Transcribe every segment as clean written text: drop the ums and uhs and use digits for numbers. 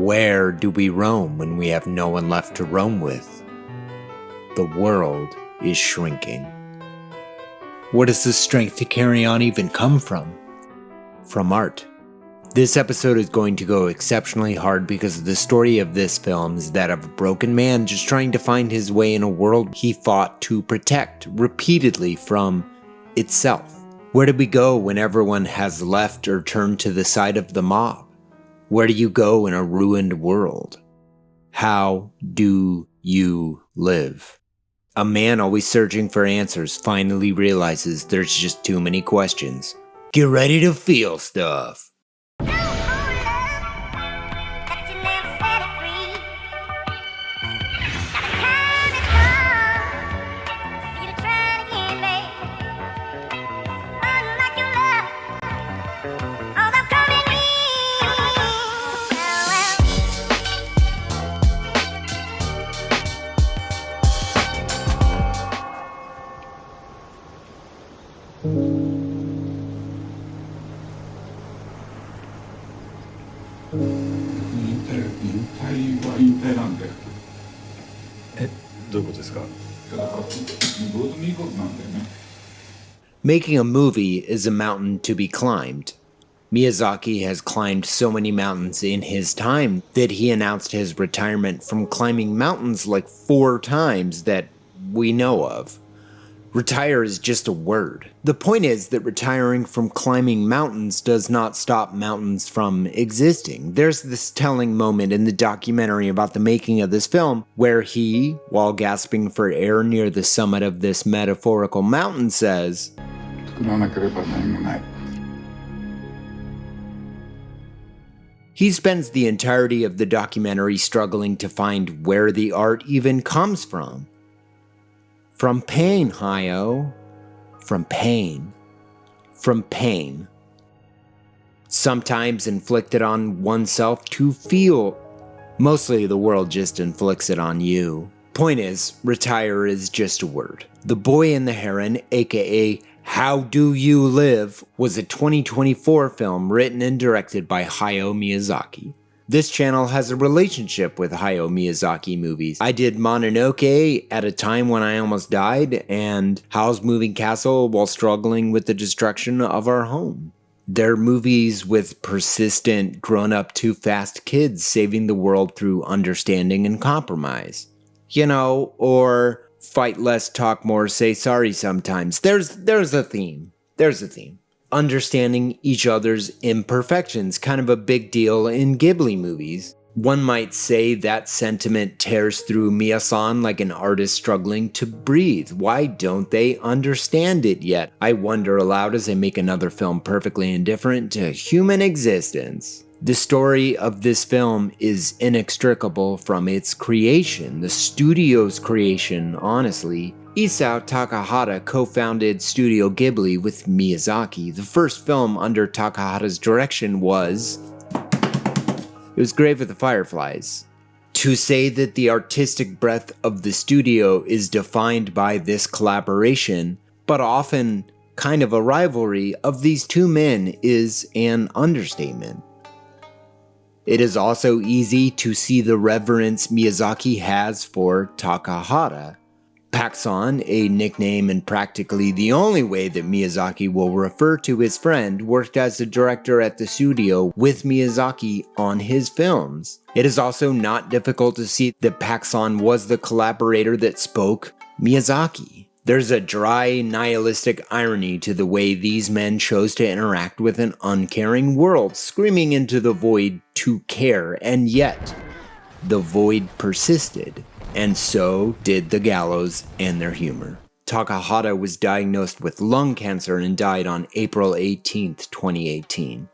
Where do we roam when we have no one left to roam with? The world is shrinking. Where does the strength to carry on even come from? From art. This episode is going to go exceptionally hard because the story of this film is that of a broken man just trying to find his way in a world he fought to protect repeatedly from itself. Where do we go when everyone has left or turned to the side of the mob? Where do you go in a ruined world? How do you live? A man always searching for answers finally realizes there's just too many questions. Get ready to feel stuff. Making a movie is a mountain to be climbed. Miyazaki has climbed so many mountains in his time that he announced his retirement from climbing mountains like 4 times that we know of. Retire is just a word. The point is that retiring from climbing mountains does not stop mountains from existing. There's this telling moment in the documentary about the making of this film where he, while gasping for air near the summit of this metaphorical mountain, says, he spends the entirety of the documentary struggling to find where the art even comes from. From pain, Hayao. From pain. From pain. Sometimes inflicted on oneself to feel. Mostly the world just inflicts it on you. Point is, retire is just a word. The Boy and the Heron, aka How Do You Live, was a 2024 film written and directed by Hayao Miyazaki. This channel has a relationship with Hayao Miyazaki movies. I did Mononoke at a time when I almost died, and Howl's Moving Castle while struggling with the destruction of our home. They're movies with persistent, grown-up, too-fast kids saving the world through understanding and compromise. Or fight less, talk more, say sorry sometimes. There's a theme. There's a theme. Understanding each other's imperfections, kind of a big deal in Ghibli movies. One might say that sentiment tears through Miya-san like an artist struggling to breathe. Why don't they understand it yet? I wonder aloud as I make another film perfectly indifferent to human existence. The story of this film is inextricable from its creation, the studio's creation, honestly. Isao Takahata co-founded Studio Ghibli with Miyazaki. The first film under Takahata's direction was Grave of the Fireflies. To say that the artistic breadth of the studio is defined by this collaboration, but often kind of a rivalry of these two men, is an understatement. It is also easy to see the reverence Miyazaki has for Takahata. Paxson, a nickname and practically the only way that Miyazaki will refer to his friend, worked as a director at the studio with Miyazaki on his films. It is also not difficult to see that Paxson was the collaborator that spoke Miyazaki. There's a dry, nihilistic irony to the way these men chose to interact with an uncaring world, screaming into the void to care, and yet the void persisted. And so did the gallows and their humor. Takahata was diagnosed with lung cancer and died on April 18, 2018.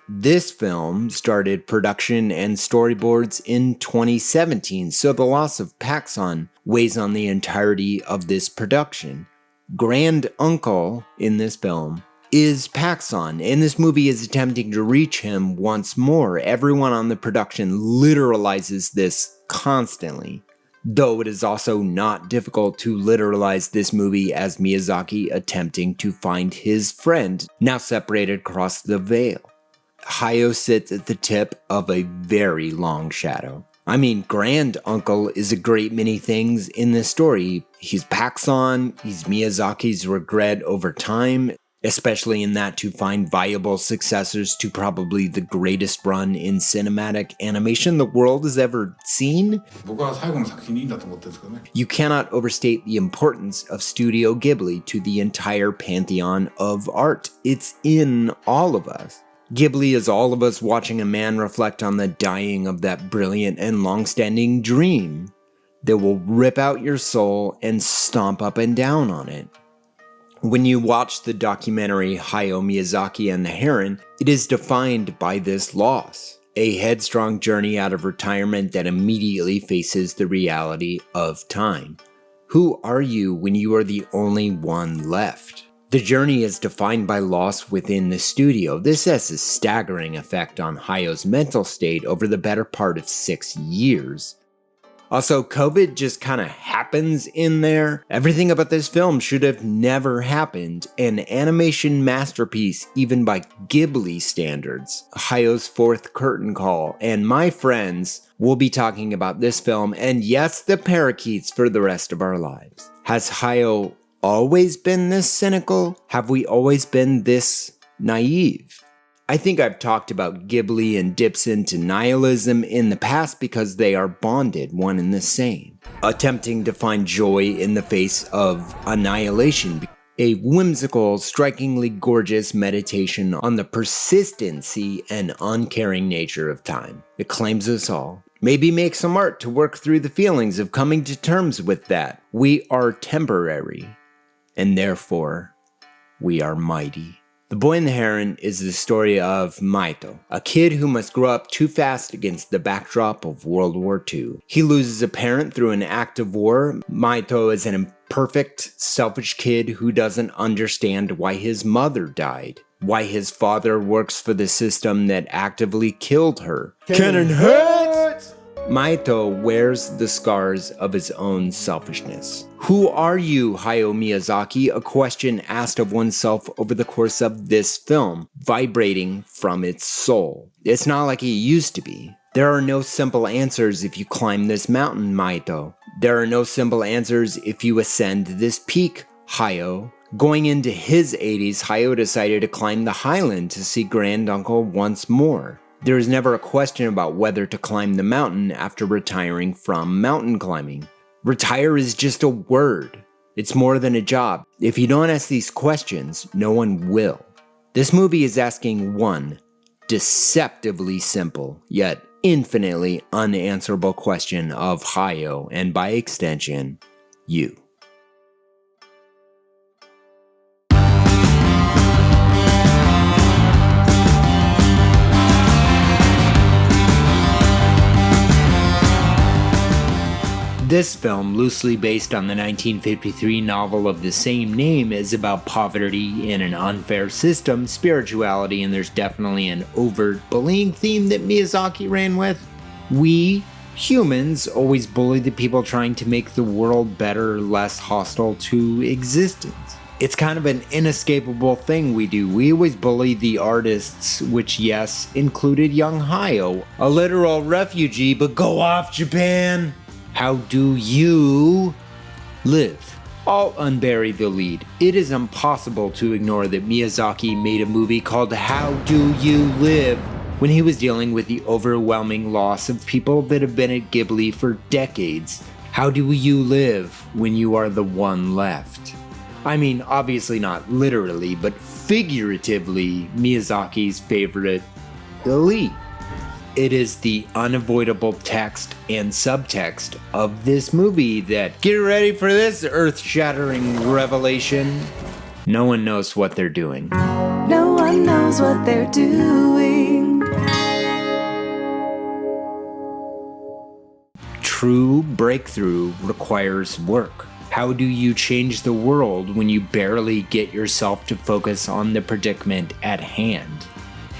This film started production and storyboards in 2017, so the loss of Paxson weighs on the entirety of this production. Grand Uncle in this film is Paxson, and this movie is attempting to reach him once more. Everyone on the production literalizes this constantly. Though it is also not difficult to literalize this movie as Miyazaki attempting to find his friend, now separated across the veil. Hayao sits at the tip of a very long shadow. I mean, Grand Uncle is a great many things in this story. He's Paxson, he's Miyazaki's regret over time, especially in that to find viable successors to probably the greatest run in cinematic animation the world has ever seen. You cannot overstate the importance of Studio Ghibli to the entire pantheon of art. It's in all of us. Ghibli is all of us watching a man reflect on the dying of that brilliant and long-standing dream that will rip out your soul and stomp up and down on it. When you watch the documentary Hayao Miyazaki and the Heron, it is defined by this loss, a headstrong journey out of retirement that immediately faces the reality of time. Who are you when you are the only one left? The journey is defined by loss within the studio. This has a staggering effect on Hayao's mental state over the better part of 6 years. Also, COVID just kind of happens in there. Everything about this film should have never happened. An animation masterpiece, even by Ghibli standards. Hayao's fourth curtain call. And my friends, we'll be talking about this film, and yes, the parakeets for the rest of our lives. Has Hayao always been this cynical? Have we always been this naive? I think I've talked about Ghibli and dips into nihilism in the past because they are bonded, one and the same. Attempting to find joy in the face of annihilation. A whimsical, strikingly gorgeous meditation on the persistency and uncaring nature of time. It claims us all. Maybe make some art to work through the feelings of coming to terms with that. We are temporary, and therefore, we are mighty. The Boy and the Heron is the story of Maito, a kid who must grow up too fast against the backdrop of World War II. He loses a parent through an act of war. Maito is an imperfect, selfish kid who doesn't understand why his mother died, why his father works for the system that actively killed her. Cannon hurts! Maito wears the scars of his own selfishness. Who are you, Hayao Miyazaki? A question asked of oneself over the course of this film, vibrating from its soul. It's not like it used to be. There are no simple answers if you climb this mountain, Maito. There are no simple answers if you ascend this peak, Hayao. Going into his 80s, Hayao decided to climb the highland to see Granduncle once more. There is never a question about whether to climb the mountain after retiring from mountain climbing. Retire is just a word. It's more than a job. If you don't ask these questions, no one will. This movie is asking one deceptively simple, yet infinitely unanswerable question of Hayao, and by extension, you. This film, loosely based on the 1953 novel of the same name, is about poverty in an unfair system, spirituality, and there's definitely an overt bullying theme that Miyazaki ran with. We, humans, always bully the people trying to make the world better, less hostile to existence. It's kind of an inescapable thing we do. We always bully the artists, which, yes, included young Hayao, a literal refugee, but go off, Japan! How do you live? I'll unbury the lead. It is impossible to ignore that Miyazaki made a movie called How Do You Live when he was dealing with the overwhelming loss of people that have been at Ghibli for decades. How do you live when you are the one left? I mean, obviously not literally, but figuratively, Miyazaki's favorite elite. It is the unavoidable text and subtext of this movie that, get ready for this earth-shattering revelation. No one knows what they're doing. No one knows what they're doing. True breakthrough requires work. How do you change the world when you barely get yourself to focus on the predicament at hand?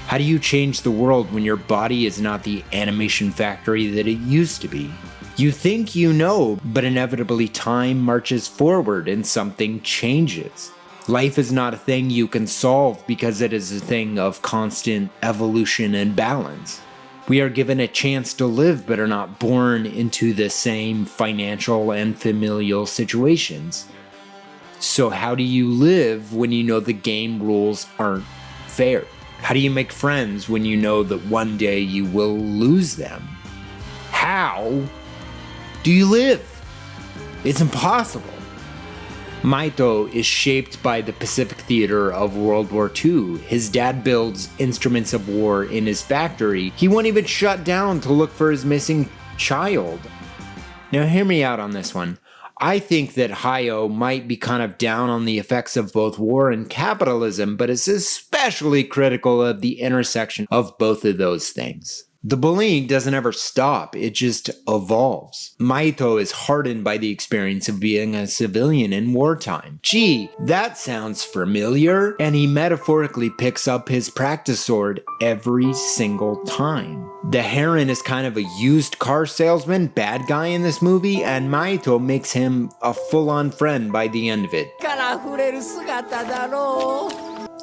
How do you change the world when your body is not the animation factory that it used to be? You think you know, but inevitably time marches forward and something changes. Life is not a thing you can solve because it is a thing of constant evolution and balance. We are given a chance to live but are not born into the same financial and familial situations. So how do you live when you know the game rules aren't fair? How do you make friends when you know that one day you will lose them? How do you live? It's impossible. Maito is shaped by the Pacific theater of World War II. His dad builds instruments of war in his factory. He won't even shut down to look for his missing child. Now hear me out on this one. I think that Hayao might be kind of down on the effects of both war and capitalism, but is especially critical of the intersection of both of those things. The bullying doesn't ever stop, it just evolves. Maito is hardened by the experience of being a civilian in wartime. Gee, that sounds familiar, and he metaphorically picks up his practice sword every single time. The Heron is kind of a used car salesman, bad guy in this movie, and Maito makes him a full-on friend by the end of it.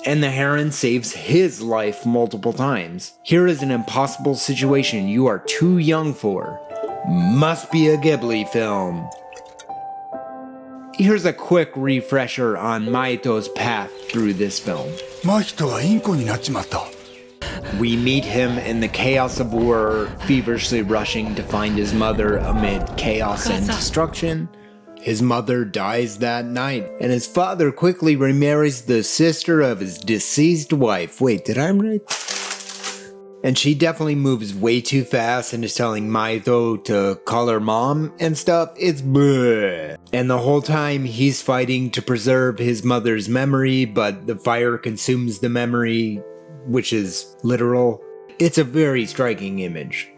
And the Heron saves his life multiple times. Here is an impossible situation you are too young for. Must be a Ghibli film. Here's a quick refresher on Maito's path through this film. We meet him in the chaos of war, feverishly rushing to find his mother amid chaos and destruction. His mother dies that night, and his father quickly remarries the sister of his deceased wife. Wait, did I right? And she definitely moves way too fast and is telling Maito to call her mom and stuff. It's bleh. And the whole time he's fighting to preserve his mother's memory, but the fire consumes the memory, which is literal. It's a very striking image.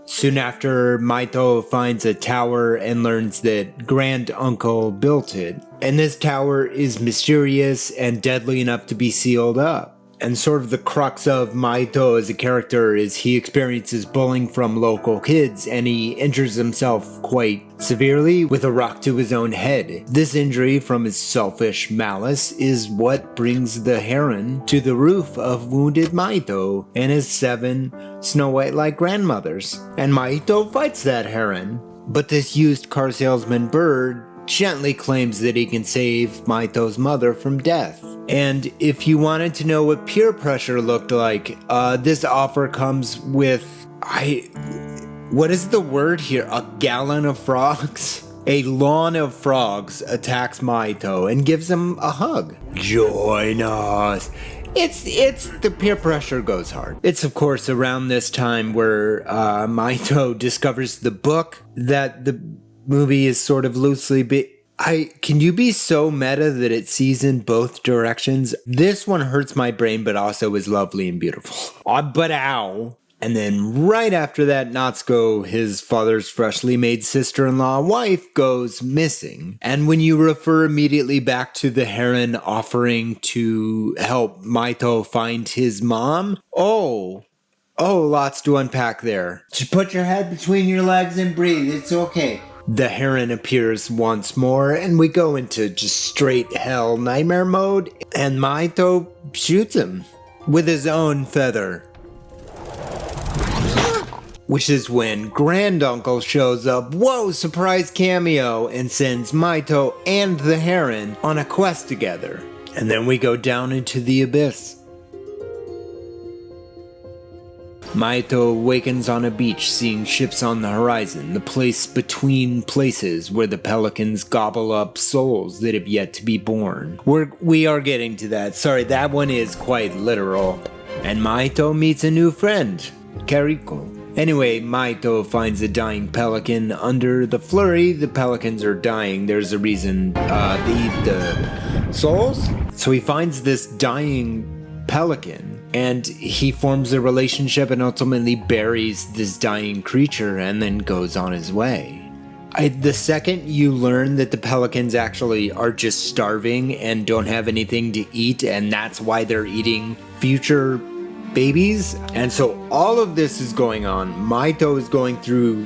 Soon after, Maito finds a tower and learns that Grand-Uncle built it. And this tower is mysterious and deadly enough to be sealed up. And sort of the crux of Maito as a character is he experiences bullying from local kids and he injures himself quite severely with a rock to his own head. This injury from his selfish malice is what brings the Heron to the roof of wounded Maito and his 7 Snow White-like grandmothers. And Maito fights that Heron. But this used car salesman bird gently claims that he can save Maito's mother from death. And if you wanted to know what peer pressure looked like, this offer comes with, what is the word here? A gallon of frogs? A lawn of frogs attacks Maito and gives him a hug. Join us. It's the peer pressure goes hard. It's of course around this time where Maito discovers the book that the movie is sort of loosely can you be so meta that it sees in both directions? This one hurts my brain, but also is lovely and beautiful. But ow. And then right after that, Natsuko, his father's freshly made sister-in-law wife, goes missing. And when you refer immediately back to the Heron offering to help Maito find his mom, oh, lots to unpack there. Just put your head between your legs and breathe. It's okay. The Heron appears once more, and we go into just straight hell nightmare mode, and Maito shoots him with his own feather. Which is when Grand-Uncle shows up, whoa, surprise cameo, and sends Maito and the Heron on a quest together. And then we go down into the abyss. Maito awakens on a beach seeing ships on the horizon, the place between places where the pelicans gobble up souls that have yet to be born. We are getting to that. Sorry, that one is quite literal. And Maito meets a new friend, Kariko. Anyway, Maito finds a dying pelican. Under the flurry, the pelicans are dying. There's a reason they eat the souls. So he finds this dying pelican. And he forms a relationship and ultimately buries this dying creature and then goes on his way. The second you learn that the pelicans actually are just starving and don't have anything to eat, and that's why they're eating future babies. And so all of this is going on. Maito is going through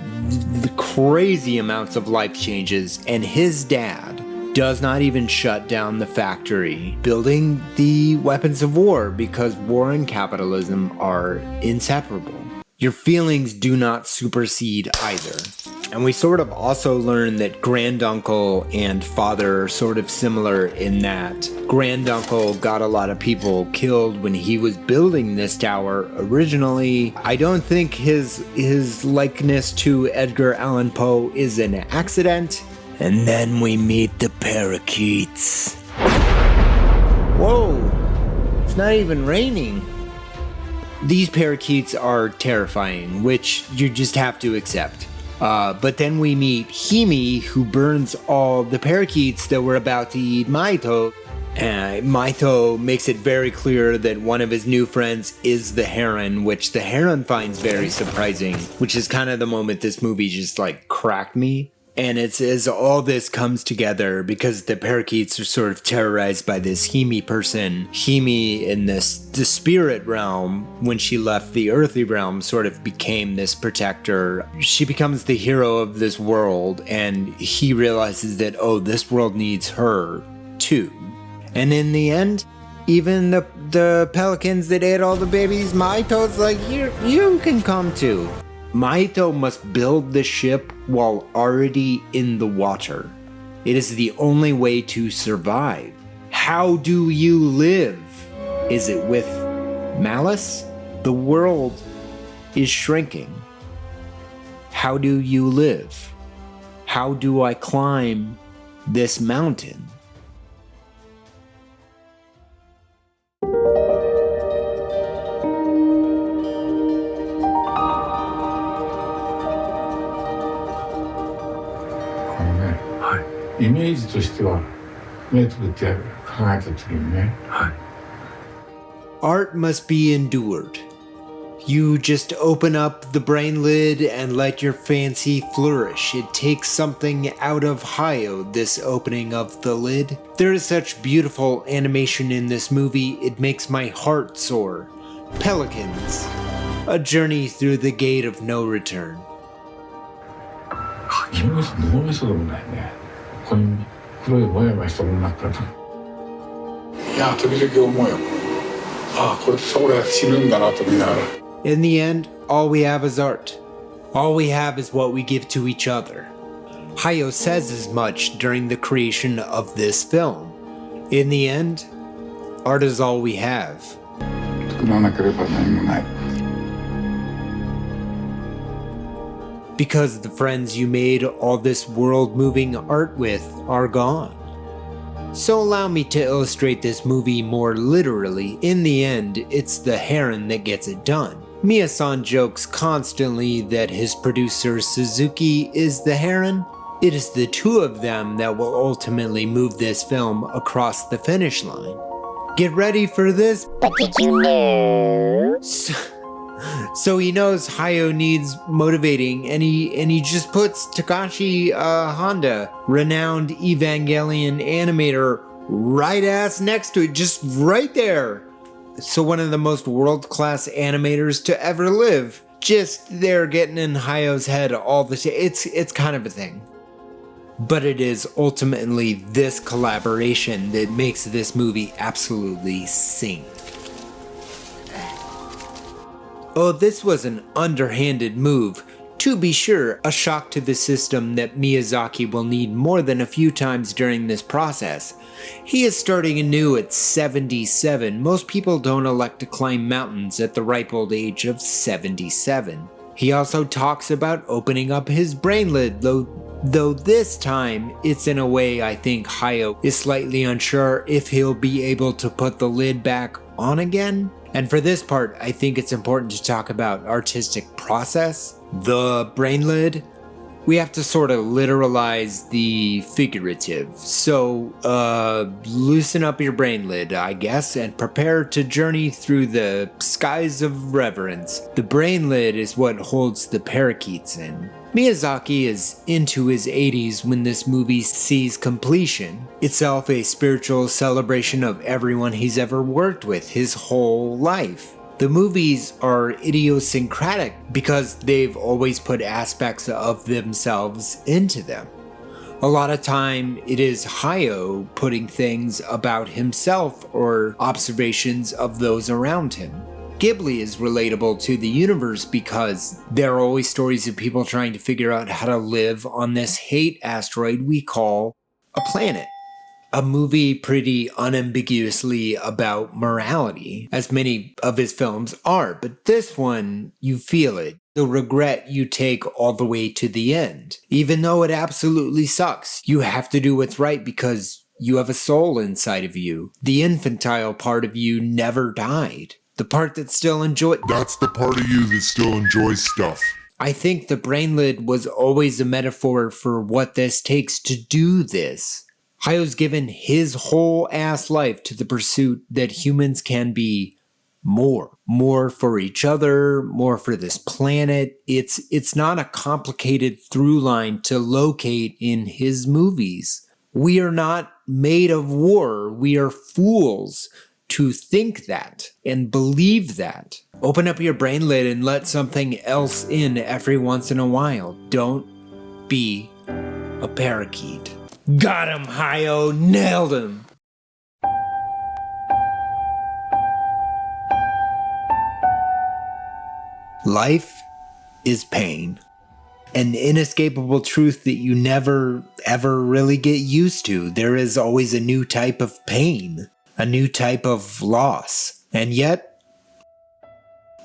the crazy amounts of life changes, and his dad does not even shut down the factory building the weapons of war because war and capitalism are inseparable. Your feelings do not supersede either. And we sort of also learn that granduncle and father are sort of similar in that granduncle got a lot of people killed when he was building this tower originally. I don't think his likeness to Edgar Allan Poe is an accident. And then we meet the parakeets. Whoa, it's not even raining. These parakeets are terrifying, which you just have to accept. But then we meet Hime, who burns all the parakeets that were about to eat Maito. Maito makes it very clear that one of his new friends is the Heron, which the Heron finds very surprising, which is kind of the moment this movie just like cracked me. And it's as all this comes together because the parakeets are sort of terrorized by this Hime person. Hime in the spirit realm, when she left the earthly realm, sort of became this protector. She becomes the hero of this world, and he realizes that, oh, this world needs her too. And in the end, even the pelicans that ate all the babies, Maito's like, you can come too. Maito must build the ship while already in the water. It is the only way to survive. How do you live? Is it with malice? The world is shrinking. How do you live? How do I climb this mountain? Art must be endured. You just open up the brain lid and let your fancy flourish. It takes something out of Hayao, this opening of the lid. There is such beautiful animation in this movie, it makes my heart soar. Pelicans. A journey through the gate of no return. 脳みそでもないね。ここに黒いもやもやしたものがあったと。いや、時々思うよ。ああ、これで俺は死ぬんだなと見ながら。In the end, all we have is art. All we have is what we give to each other. Hayao says as much during the creation of this film. In the end, art is all we have. 作らなければ何もない。 Because the friends you made all this world-moving art with are gone. So allow me to illustrate this movie more literally. In the end, it's the Heron that gets it done. Miya-san jokes constantly that his producer Suzuki is the Heron. It is the two of them that will ultimately move this film across the finish line. Get ready for this. But did you know? So he knows Hayao needs motivating, and he just puts Takashi Honda, renowned Evangelion animator, right ass next to it, just right there. So one of the most world-class animators to ever live, just there getting in Hayao's head all the time. It's kind of a thing. But it is ultimately this collaboration that makes this movie absolutely sing. Oh, this was an underhanded move. To be sure, a shock to the system that Miyazaki will need more than a few times during this process. He is starting anew at 77. Most people don't elect to climb mountains at the ripe old age of 77. He also talks about opening up his brain lid, though this time, it's in a way I think Hayao is slightly unsure if he'll be able to put the lid back on again. And for this part, I think it's important to talk about artistic process. The brain lid, we have to sort of literalize the figurative. So, loosen up your brain lid, I guess, and prepare to journey through the skies of reverence. The brain lid is what holds the parakeets in. Miyazaki is into his 80s when this movie sees completion, itself a spiritual celebration of everyone he's ever worked with his whole life. The movies are idiosyncratic because they've always put aspects of themselves into them. A lot of time it is Hayao putting things about himself or observations of those around him. Ghibli is relatable to the universe because there are always stories of people trying to figure out how to live on this hate asteroid we call a planet. A movie pretty unambiguously about morality, as many of his films are, but this one, you feel it. The regret you take all the way to the end. Even though it absolutely sucks, you have to do what's right because you have a soul inside of you. The infantile part of you never died. The part that still enjoys. That's the part of you that still enjoys stuff. I think the brainlid was always a metaphor for what this takes to do this. Hayao's given his whole ass life to the pursuit that humans can be more. More for each other, more for this planet. It's not a complicated through line to locate in his movies. We are not made of war. We are fools to think that and believe that. Open up your brain lid and let something else in every once in a while. Don't be a parakeet. Got him, Hayao. Nailed him. Life is pain. An inescapable truth that you never, ever really get used to. There is always a new type of pain. A new type of loss. And yet,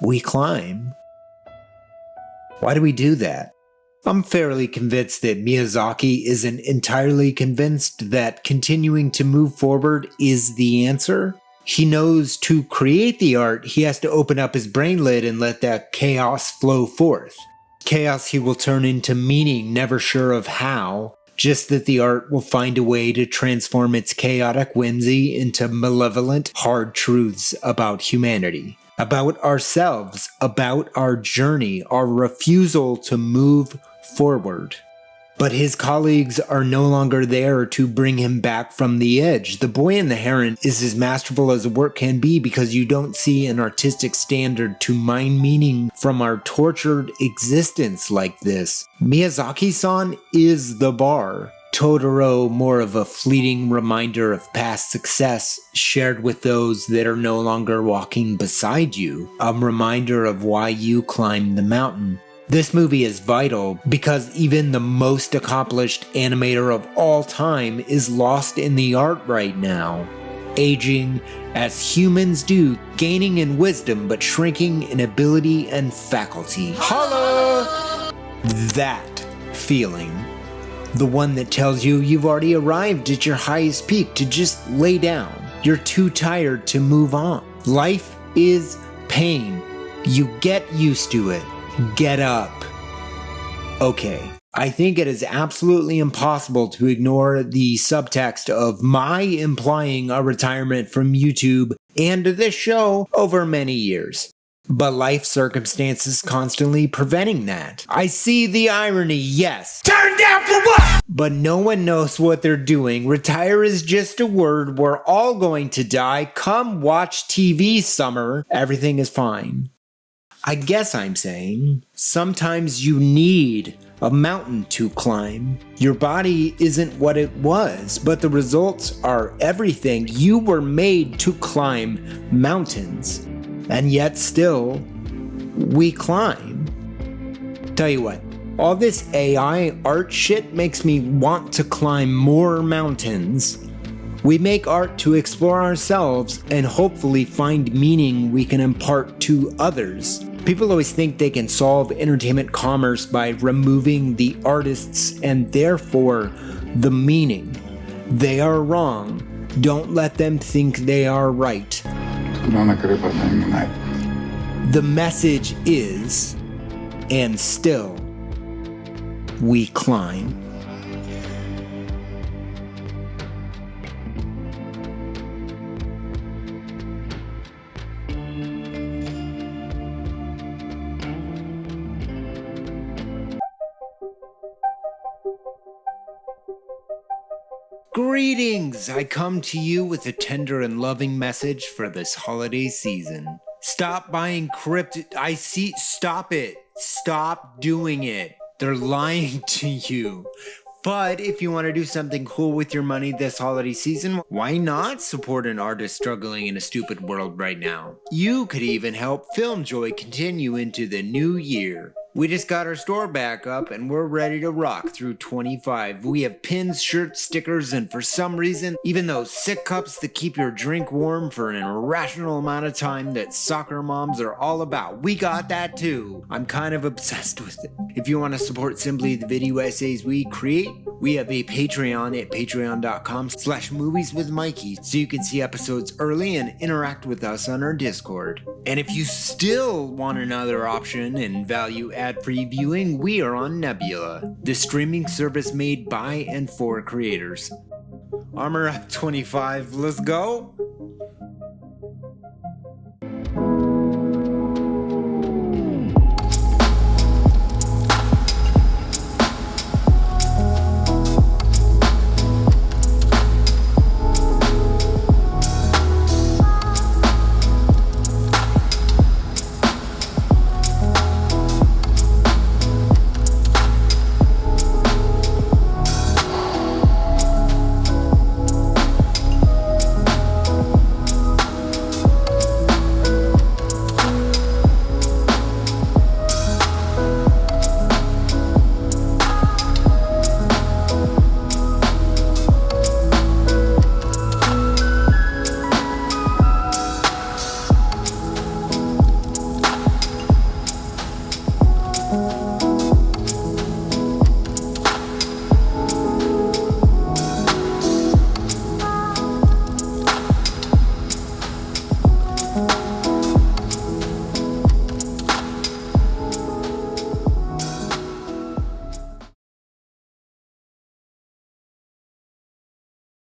we climb. Why do we do that? I'm fairly convinced that Miyazaki isn't entirely convinced that continuing to move forward is the answer. He knows to create the art, he has to open up his brain lid and let that chaos flow forth. Chaos he will turn into meaning, never sure of how. Just that the art will find a way to transform its chaotic whimsy into malevolent, hard truths about humanity. About ourselves, about our journey, our refusal to move forward. But his colleagues are no longer there to bring him back from the edge. The Boy and the Heron is as masterful as a work can be because you don't see an artistic standard to mine meaning from our tortured existence like this. Miyazaki-san is the bar. Totoro more of a fleeting reminder of past success shared with those that are no longer walking beside you. A reminder of why you climbed the mountain. This movie is vital because even the most accomplished animator of all time is lost in the art right now. Aging as humans do, gaining in wisdom but shrinking in ability and faculty. Holla! That feeling. The one that tells you you've already arrived at your highest peak to just lay down. You're too tired to move on. Life is pain. You get used to it. Get up. Okay, I think it is absolutely impossible to ignore the subtext of my implying a retirement from YouTube and this show over many years. But life circumstances constantly preventing that. I see the irony, yes. Turn down for what? But no one knows what they're doing. Retire is just a word. We're all going to die. Come watch TV, summer. Everything is fine. I guess I'm saying, sometimes you need a mountain to climb. Your body isn't what it was, but the results are everything. You were made to climb mountains, and yet still, we climb. Tell you what, all this AI art shit makes me want to climb more mountains. We make art to explore ourselves and hopefully find meaning we can impart to others. People always think they can solve entertainment commerce by removing the artists and therefore the meaning. They are wrong. Don't let them think they are right. The message is, and still, we climb. Greetings! I come to you with a tender and loving message for this holiday season. Stop buying Stop it! Stop doing it! They're lying to you. But if you want to do something cool with your money this holiday season, why not support an artist struggling in a stupid world right now? You could even help FilmJoy continue into the new year. We just got our store back up and we're ready to rock through 25. We have pins, shirts, stickers, and for some reason, even those sick cups that keep your drink warm for an irrational amount of time that soccer moms are all about. We got that too. I'm kind of obsessed with it. If you want to support simply the video essays we create, we have a Patreon at patreon.com/movieswithmikey so you can see episodes early and interact with us on our Discord. And if you still want another option and value ad-free viewing, we are on Nebula, the streaming service made by and for creators. Armor Up 25, let's go!